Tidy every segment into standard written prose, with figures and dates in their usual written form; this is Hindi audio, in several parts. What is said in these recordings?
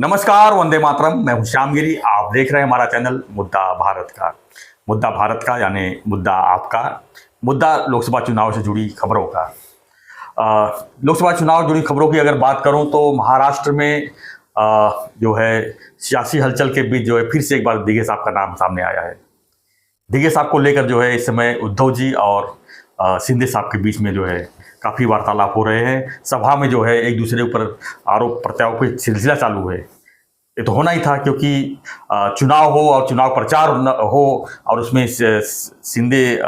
नमस्कार, वंदे मातरम। मैं हूं श्यामगिरी। आप देख रहे हैं हमारा चैनल मुद्दा भारत का। मुद्दा भारत का यानी मुद्दा आपका, मुद्दा लोकसभा चुनाव से जुड़ी खबरों का। लोकसभा चुनाव जुड़ी खबरों की अगर बात करूं तो महाराष्ट्र में जो है सियासी हलचल के बीच जो है फिर से एक बार दिघे साहब का नाम सामने आया है। दिघे साहब को लेकर जो है इस समय उद्धव जी और शिंदे साहब के बीच में जो है काफ़ी वार्तालाप हो रहे हैं। सभा में जो है एक दूसरे ऊपर आरोप प्रत्यारोप का सिलसिला चालू है। ये तो होना ही था क्योंकि चुनाव हो और चुनाव प्रचार हो और उसमें शिंदे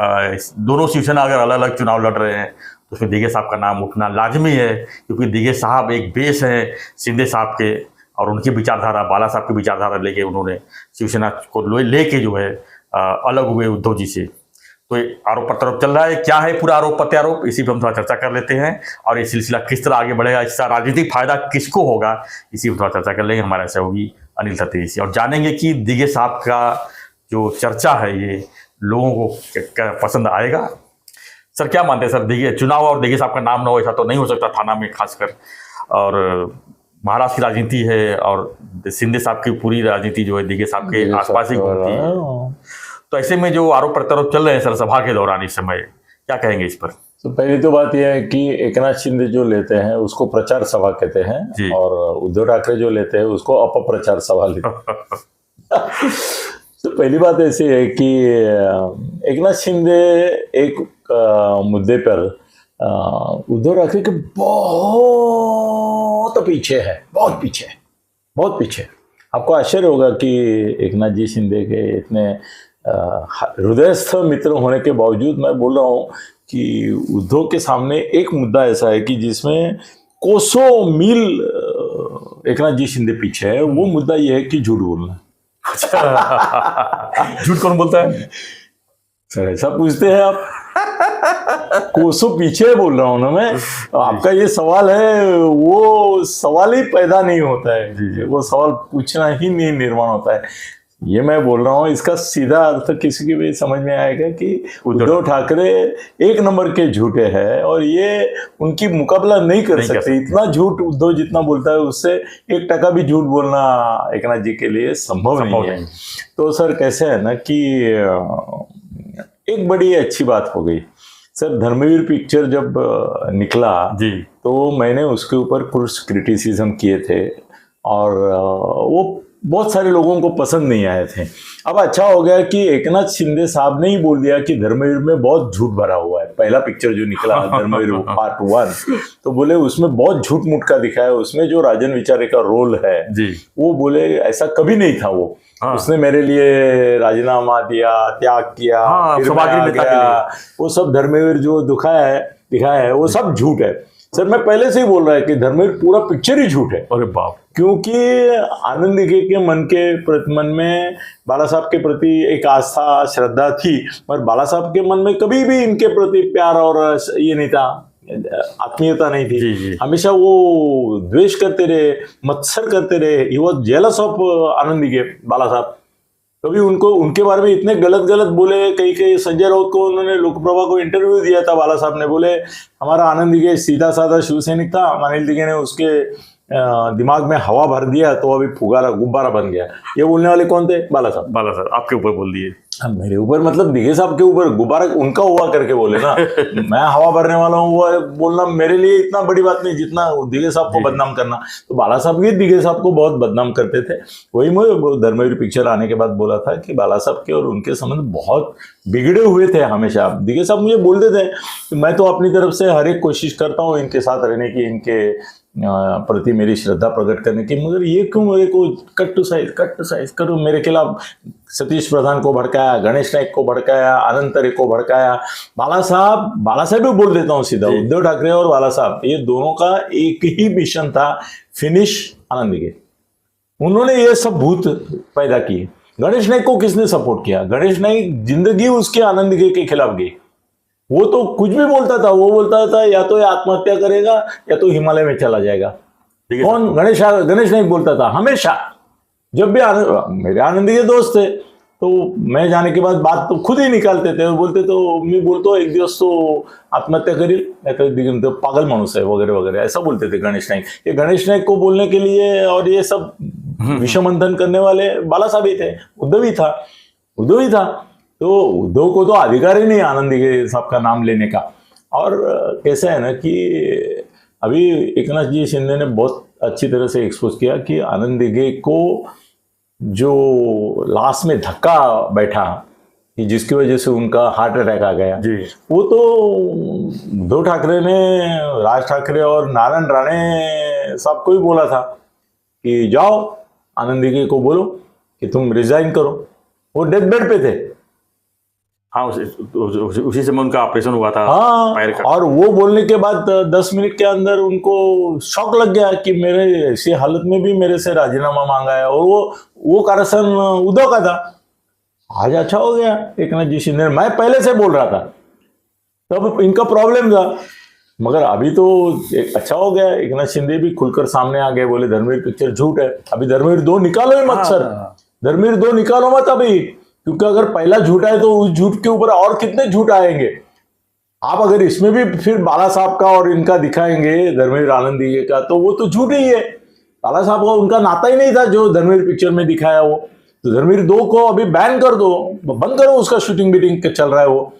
दोनों शिवसेना अगर अलग अलग चुनाव लड़ रहे हैं तो उसमें दिघे साहब का नाम उठना लाजमी है, क्योंकि दिघे साहब एक बेस है शिंदे साहब के और उनकी विचारधारा, बाला साहब की विचारधारा लेके उन्होंने शिवसेना को लेके जो है अलग हुए उद्धव जी से। तो आरोप प्रत्यारोप चल रहा है। क्या है पूरा आरोप प्रत्यारोप, इसी पर हम थोड़ा चर्चा कर लेते हैं और ये सिलसिला किस तरह आगे बढ़ेगा, इसका राजनीतिक फायदा किसको होगा, इसी पर थोड़ा चर्चा कर लेंगे। हमारे सहयोगी अनिल सतीश से और जानेंगे कि दिघे साहब का जो चर्चा है ये लोगों को पसंद आएगा। सर क्या मानते हैं सर, दिघे चुनाव और दिघे साहब का नाम ना हो ऐसा तो नहीं हो सकता थाना में खासकर, और महाराष्ट्र की राजनीति है और शिंदे साहब की पूरी राजनीति जो है दिघे साहब के आसपास ही घूमती है। तो ऐसे में जो आरोप प्रत्यारोप चल रहे हैं सर सभा के दौरान इस समय, क्या कहेंगे इस पर? तो पहली तो बात यह है कि एकनाथ शिंदे जो लेते हैं उसको प्रचार सभा कहते हैं और उद्धव ठाकरे जो लेते हैं उसको अपप्रचार सभा लेते हैं। तो पहली बात ऐसी है कि एकनाथ शिंदे एक मुद्दे पर उद्धव ठाकरे के बहुत पीछे है, बहुत पीछे। आपको आश्चर्य होगा कि एकनाथ जी शिंदे के इतने हृदयस्थ मित्र होने के बावजूद मैं बोल रहा हूँ कि उद्धव के सामने एक मुद्दा ऐसा है कि जिसमें कोसों मील एकनाथ जी शिंदे पीछे है। वो मुद्दा ये है कि झूठ बोलना। झूठ कौन बोलता है सर? ऐसा पूछते हैं आप? कोसों पीछे बोल रहा हूँ ना मैं। आपका ये सवाल है, वो सवाल ही पैदा नहीं होता है, वो सवाल पूछना ही नहीं निर्माण होता है। ये मैं बोल रहा हूँ, इसका सीधा अर्थ किसी की भी समझ में आएगा कि उद्धव ठाकरे एक नंबर के झूठे हैं और ये उनकी मुकाबला नहीं कर सकते। इतना झूठ उद्धव जितना बोलता है उससे 1% भी झूठ बोलना एकनाथ जी के लिए संभव नहीं है। तो सर कैसे है ना कि एक बड़ी अच्छी बात हो गई सर। धर्मवीर पिक्चर जब निकला जी तो मैंने उसके ऊपर कुछ क्रिटिसिज्म किए थे और वो बहुत सारे लोगों को पसंद नहीं आए थे। अब अच्छा हो गया कि एकनाथ शिंदे साहब ने ही बोल दिया कि धर्मवीर में बहुत झूठ भरा हुआ है। पहला पिक्चर जो निकला धर्मवीर पार्ट 1, तो बोले उसमें बहुत झूठ मूठ का दिखाया। उसमें जो राजन विचारे का रोल है जी, वो बोले ऐसा कभी नहीं था। वो उसने मेरे लिए राजीनामा दिया, त्याग किया, फिर मैं आ गया, वो सब धर्मवीर जो दिखाया है वो सब झूठ है। सर मैं पहले से ही बोल रहा है कि धर्मवीर पूरा पिक्चर ही झूठ है। अरे बाप! क्योंकि आनंद दिघे के मन में बाला साहब के प्रति एक आस्था श्रद्धा थी, पर बाला साहब के मन में कभी भी इनके प्रति प्यार और ये नहीं था, आत्मीयता नहीं थी। जी। हमेशा वो द्वेष करते रहे, मत्सर करते रहे। He was jealous of Anand Dighe, बाला साहब। कभी उनके बारे में इतने गलत बोले। कई संजय राउत को उन्होंने लोकप्रभा को इंटरव्यू दिया था, बाला साहब ने बोले हमारा आनंद दिघे सीधा साधा शिवसैनिक था, अनिल दिघे ने उसके दिमाग में हवा भर दिया तो अभी फुगारा गुब्बारा बन गया। ये बोलने वाले कौन थे? बाला साहब आपके ऊपर बोल दिए। मेरे ऊपर मतलब दिघे साहब के ऊपर गुब्बारा उनका हुआ करके बोले ना। मैं हवा भरने वाला हूँ वो बोलना मेरे लिए इतना बड़ी बात नहीं जितना दिघे साहब को बदनाम करना। तो बाला साहब भी दिघे साहब को बहुत बदनाम करते थे। वही मैं धर्मवीर पिक्चर आने के बाद बोला था कि बाला साहब के और उनके संबंध बहुत बिगड़े हुए थे हमेशा। दिघे साहब मुझे बोलते थे मैं तो अपनी तरफ से हर एक कोशिश करता हूँ इनके साथ रहने की, इनके प्रति मेरी श्रद्धा प्रकट करने की, मगर ये क्यों मेरे को कट टू साइज करो। मेरे खिलाफ सतीश प्रधान को भड़काया, गणेश नाइक को भड़काया, अनंत तरे को भड़काया। बाला साहब भी बोल देता हूँ सीधा, उद्धव ठाकरे और बाला साहब ये दोनों का एक ही मिशन था, फिनिश आनंद दिघे। उन्होंने ये सब भूत पैदा किए। गणेश नाइक को किसने सपोर्ट किया? गणेश नाइक जिंदगी उसके आनंद दिघे के खिलाफ गई। वो तो कुछ भी बोलता था, वो बोलता था या तो आत्महत्या करेगा या तो हिमालय में चला जाएगा। कौन? गणेश नाइक बोलता था हमेशा। जब भी मेरे आनंद दिघे दोस्त थे तो मैं जाने के बाद बात तो खुद ही निकालते थे, बोलते तो मी बोलतो एक दिवस तो आत्महत्या करील, नाही तो पागल माणूस है वगैरह वगैरह, ऐसा बोलते थे गणेश नाईक। ये गणेश नाईक को बोलने के लिए और ये सब विषमंथन करने वाले बाला साहब ही थे, उद्धव ही था। तो उद्धव को तो अधिकार ही नहीं आनंद दिघे साहब का नाम लेने का। और कैसा है ना कि अभी एकनाथ जी शिंदे ने बहुत अच्छी तरह से एक्सपोज किया कि आनंद दिघे को जो लास्ट में धक्का बैठा कि जिसकी वजह से उनका हार्ट अटैक आ गया जी, वो तो उद्धव ठाकरे ने, राज ठाकरे और नारायण राणे साहब को ही बोला था कि जाओ आनंद दिघे को बोलो कि तुम रिजाइन करो। वो डेथ बेड पे थे। हाँ, उसी समय उनका ऑपरेशन हुआ था पैर हाँ, का। और वो बोलने के बाद 10 मिनट के अंदर उनको शॉक लग गया कि मेरे ऐसी हालत में भी मेरे से राजीनामा मांगा है, और वो कारसन उद्धव का था। आज अच्छा हो गया एकनाथ जी शिंदे, मैं पहले से बोल रहा था, तब इनका प्रॉब्लम था, मगर अभी तो अच्छा हो गया। एकनाथ शिंदे भी खुलकर सामने आ गए, बोले धर्मवीर पिक्चर झूठ है, अभी धर्मवीर 2 निकालो ही मत सर, धर्मवीर 2 निकालो मत अभी, क्योंकि अगर पहला झूठा है तो उस झूठ के ऊपर और कितने झूठ आएंगे। आप अगर इसमें भी फिर बाला साहब का और इनका दिखाएंगे, धर्मवीर आनंद दिघे का, तो वो तो झूठ ही है। बाला साहब का उनका नाता ही नहीं था जो धर्मवीर पिक्चर में दिखाया वो। तो धर्मवीर 2 को अभी बैन कर दो, बंद करो, उसका शूटिंग बीटिंग चल रहा है वो।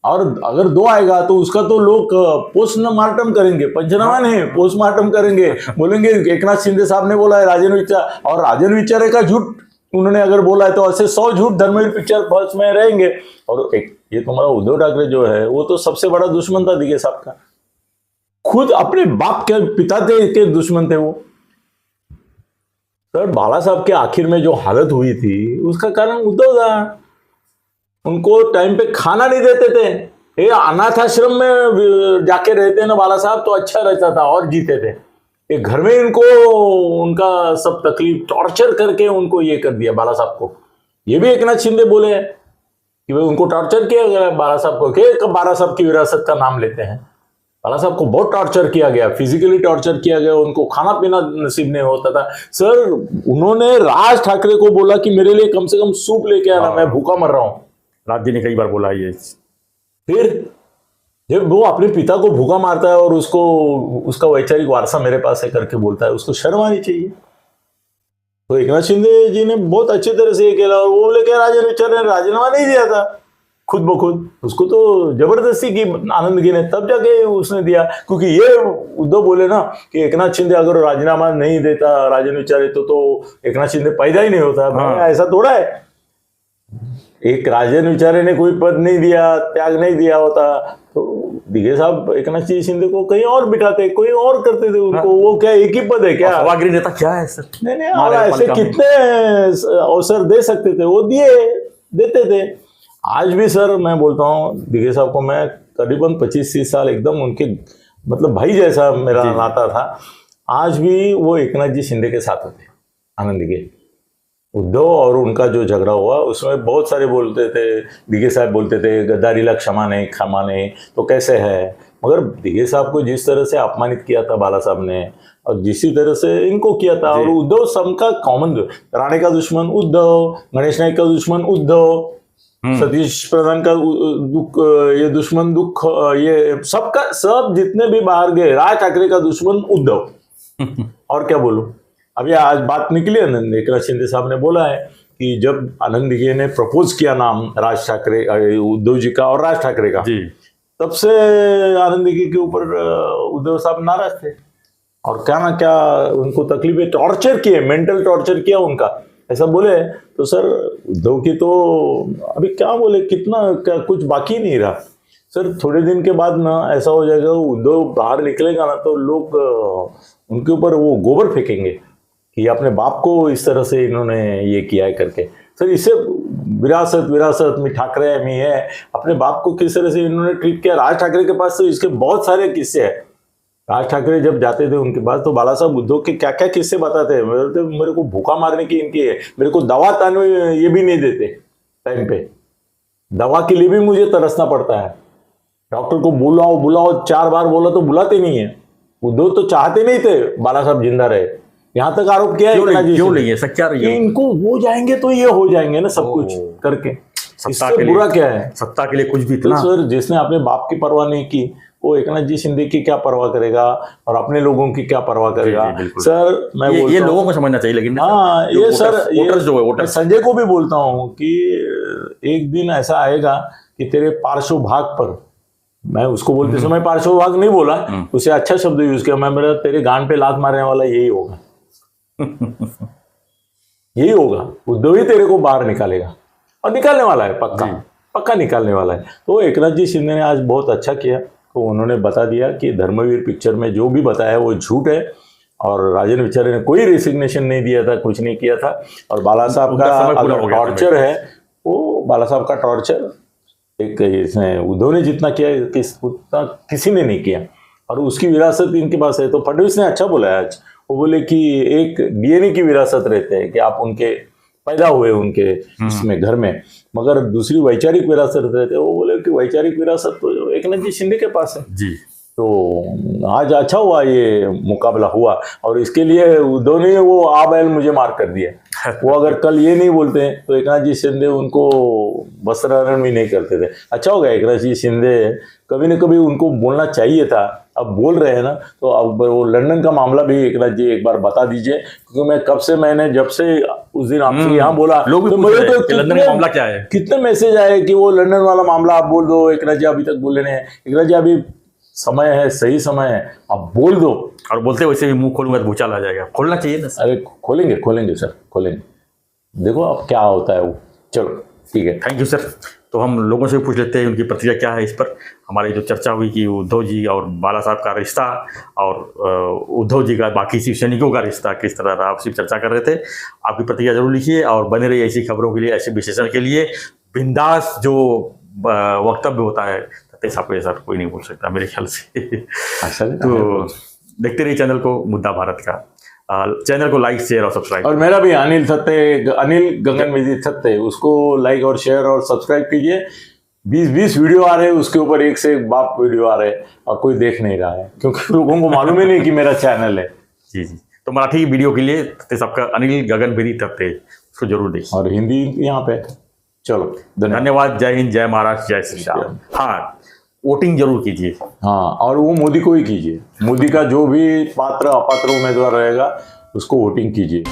और अगर 2 आएगा तो उसका तो लोग पोस्टमार्टम करेंगे, पंचनामा नहीं पोस्टमार्टम करेंगे, बोलेंगे एकनाथ शिंदे साहब ने बोला है राजन विचार, और राजन विचारे का झूठ उन्होंने अगर बोला है तो ऐसे 100 झूठ धर्मवीर पिक्चर फर्स्ट में रहेंगे। और एक ये तुम्हारा उद्धव ठाकरे जो है वो तो सबसे बड़ा दुश्मन था दिघे साहब का, खुद अपने बाप के पिता के दुश्मन थे वो। सर बाला साहब के आखिर में जो हालत हुई थी उसका कारण उद्धव था। उनको टाइम पे खाना नहीं देते थे, ये अनाथ आश्रम में जाके रहते ना बाला साहब तो अच्छा रहता था और जीते थे। ये घर में इनको उनका सब तकलीफ टॉर्चर करके उनको ये कर दिया बाला साहब को। ये भी एकनाथ शिंदे बोले हैं कि भाई उनको टॉर्चर किया गया बाला साहब को, कि बाला साहब की विरासत का नाम लेते हैं। बाला साहब को बहुत टॉर्चर किया गया, फिजिकली टॉर्चर किया गया, उनको खाना पीना नसीब नहीं होता था। सर उन्होंने राज ठाकरे को बोला कि मेरे लिए कम से कम सूप लेके आना, मैं भूखा मर रहा हूं। राज जी ने कई बार बोला ये। फिर जब वो अपने पिता को भूखा मारता है और उसको उसका वैचारिक वारसा मेरे पास है करके बोलता है, उसको शर्म आनी चाहिए। तो एकनाथ शिंदे जी ने बहुत अच्छी तरह से ये किया, और वो बोले क्या राजन विचार ने राजीनामा नहीं दिया था खुद ब खुद, उसको तो जबरदस्ती की आनंद दिघे ने, तब जाके उसने दिया। क्योंकि ये उद्धव बोले ना कि एकनाथ शिंदे अगर राजीनामा नहीं देता राजन विचारे तो एकनाथ शिंदे पैदा ही नहीं होता। हाँ। ऐसा थोड़ा है, एक राजन विचारे ने कोई पद नहीं दिया, त्याग नहीं दिया होता तो दिघे साहब एकनाथ जी शिंदे को कहीं और बिठाते, कोई और करते थे उनको। वो क्या एक ही पद है क्या? सभागृह नेता क्या है सर? नहीं और ऐसे कितने अवसर दे सकते थे, वो देते थे। आज भी सर मैं बोलता हूँ दिघे साहब को मैं करीबन 25-30 साल एकदम उनके मतलब भाई जैसा मेरा नाता था। आज भी वो एकनाथ जी शिंदे के साथ होते आनंद दिघे। उद्धव और उनका जो झगड़ा हुआ उसमें बहुत सारे बोलते थे, दिघे साहब बोलते थे गद्दारीला क्षमा नहीं तो कैसे है, मगर दिघे साहब को जिस तरह से अपमानित किया था बाला साहब ने और जिसी तरह से इनको किया था, और उद्धव सबका कॉमन, राणे का दुश्मन उद्धव, गणेश नाईक का दुश्मन उद्धव, सतीश प्रधान का ये दुश्मन दुख, ये सबका सब जितने भी बाहर गए, राज ठाकरे का दुश्मन उद्धव। और क्या बोलूं, अभी आज बात निकली है, एकनाथ शिंदे साहब ने बोला है कि जब आनंद दिघे ने प्रपोज किया नाम राज ठाकरे, उद्धव जी का और राज ठाकरे का, तब से आनंद दिघे के ऊपर उद्धव साहब नाराज थे और क्या ना क्या उनको तकलीफें, टॉर्चर किए, मेंटल टॉर्चर किया उनका, ऐसा बोले। तो सर उद्धव की तो अभी क्या बोले, कितना क्या कुछ बाकी नहीं रहा सर। थोड़े दिन के बाद ना ऐसा हो जाएगा, उद्धव बाहर निकलेगा ना तो लोग उनके ऊपर वो गोबर फेंकेंगे कि अपने बाप को इस तरह से इन्होंने ये किया है करके। सर इससे विरासत में ठाकरे में है, अपने बाप को किस तरह से इन्होंने ट्रीट किया। राज ठाकरे के पास तो इसके बहुत सारे किस्से हैं। राज ठाकरे जब जाते थे उनके पास तो बाला साहब उद्धव के क्या क्या किस्से बताते हैं। मेरे को भूखा मारने की इनकी है, मेरे को दवा ताने ये भी नहीं देते टाइम पे, दवा के लिए भी मुझे तरसना पड़ता है। डॉक्टर को बुलाओ 4 बार बोला तो बुलाते नहीं है। उद्धव तो चाहते नहीं थे बाला साहब जिंदा रहे, यहाँ तक आरोप किया है क्यों एकनाथ जी क्यों शिंदे नहीं है, ऐसा क्या रही कि है? इनको हो जाएंगे तो ये हो जाएंगे ना सब कुछ ओ। करके, सत्ता इससे के लिए बुरा क्या है? सत्ता के लिए कुछ भी तो इतना। सर जिसने अपने बाप की परवाह नहीं की वो एकनाथ जी शिंदे की क्या परवाह करेगा और अपने लोगों की क्या परवाह करेगा? जी, बिल्कुल। सर मैं ये बोलता हूं- लोगों को समझना चाहिए, लेकिन हाँ जो ये सर वोटर्स जो है मैं वोटर्स। संजय को भी बोलता हूँ कि एक दिन ऐसा आएगा कि तेरे पार्श्व भाग पर, मैं उसको बोलते समय पार्श्व भाग नहीं बोला, उसे अच्छा शब्द यूज किया, मैं मेरा तेरे गांड पे लात मारने वाला यही होगा। यही होगा, उद्धव ही तेरे को बाहर निकालेगा और निकालने वाला है, पक्का पक्का निकालने वाला है। तो एकनाथ जी शिंदे ने आज बहुत अच्छा किया, तो उन्होंने बता दिया कि धर्मवीर पिक्चर में जो भी बताया वो झूठ है और राजेंद्र बेचारे ने कोई रेसिग्नेशन नहीं दिया था, कुछ नहीं किया था। और बाला साहब उनका समय का पूरा अगर हो गया था टॉर्चर है, वो बाला साहब का टॉर्चर एक इसने उद्धव ने जितना किया उतना किसी ने नहीं किया और उसकी विरासत इनके पास है। तो फडणवीस ने अच्छा बोला है आज, वो बोले कि एक डीएनए की विरासत रहते हैं कि आप उनके पैदा हुए उनके इसमें घर में, मगर दूसरी वैचारिक विरासत रहते हैं, वो बोले कि वैचारिक विरासत तो एकनाथ जी शिंदे के पास है। जी। तो आज अच्छा हुआ ये मुकाबला हुआ और इसके लिए उद्धव ने वो आ बैल मुझे मार कर दिया। वो अगर कल ये नहीं बोलते तो एकनाथ जी शिंदे उनको वस्त्राहरण भी नहीं करते थे। अच्छा हो गया, एकनाथ जी शिंदे कभी न कभी उनको बोलना चाहिए था, अब बोल रहे हैं ना। तो अब वो लंदन का मामला भी एकनाथ जी एक बार बता दीजिए, क्योंकि मैं कब से मैंने जब से उस दिन आपसे यहाँ बोला लोग भी तो पूछ मुझे रहे हैं तो कि लंदन का मामला क्या है। कितने मैसेज आए कि वो लंदन वाला मामला आप बोल दो, एकनाथ जी अभी तक बोले नहीं। एकनाथ जी अभी समय है, सही समय है, आप बोल दो। और बोलते वैसे भी मुंह खोलूंगा तो भूचाल आ जाएगा, खोलना चाहिए ना। अरे खोलेंगे सर, खोलेंगे, देखो अब क्या होता है वो। चलो ठीक है, थैंक यू सर। तो हम लोगों से भी पूछ लेते हैं उनकी प्रतिक्रिया क्या है इस पर। हमारी जो चर्चा हुई कि उद्धव जी और बाला साहब का रिश्ता और उद्धव जी का बाकी शिव सैनिकों का रिश्ता किस तरह रहा, आपसी चर्चा कर रहे थे। आपकी प्रतिक्रिया जरूर लिखिए और बने रहिए ऐसी खबरों के लिए, ऐसे विश्लेषण के लिए। बिंदास जो वक्तव्य होता है तेज आपको ऐसा कोई नहीं बोल सकता मेरे ख्याल से। तो देखते रहिए चैनल को मुद्दा भारत का। चैनल को लाइक शेयर और सब्सक्राइब। और मेरा भी अनिल गगन विधि सत्य, उसको लाइक और शेयर और सब्सक्राइब कीजिए। 20 वीडियो आ रहे हैं, उसके ऊपर एक से एक बाप वीडियो आ रहे हैं और कोई देख नहीं रहा है, क्योंकि लोगों को मालूम ही नहीं कि मेरा चैनल है। जी। तो मराठी वीडियो के लिए सबका अनिल गगन विधि तत्ते, उसको जरूर देखिए। और हिंदी यहाँ पे। चलो धन्यवाद। जय हिंद, जय महाराष्ट्र, जय श्री राम। हाँ, वोटिंग जरूर कीजिए। हाँ, और वो मोदी को ही कीजिए। मोदी का जो भी पात्र अपात्र उम्मीदवार रहेगा उसको वोटिंग कीजिए।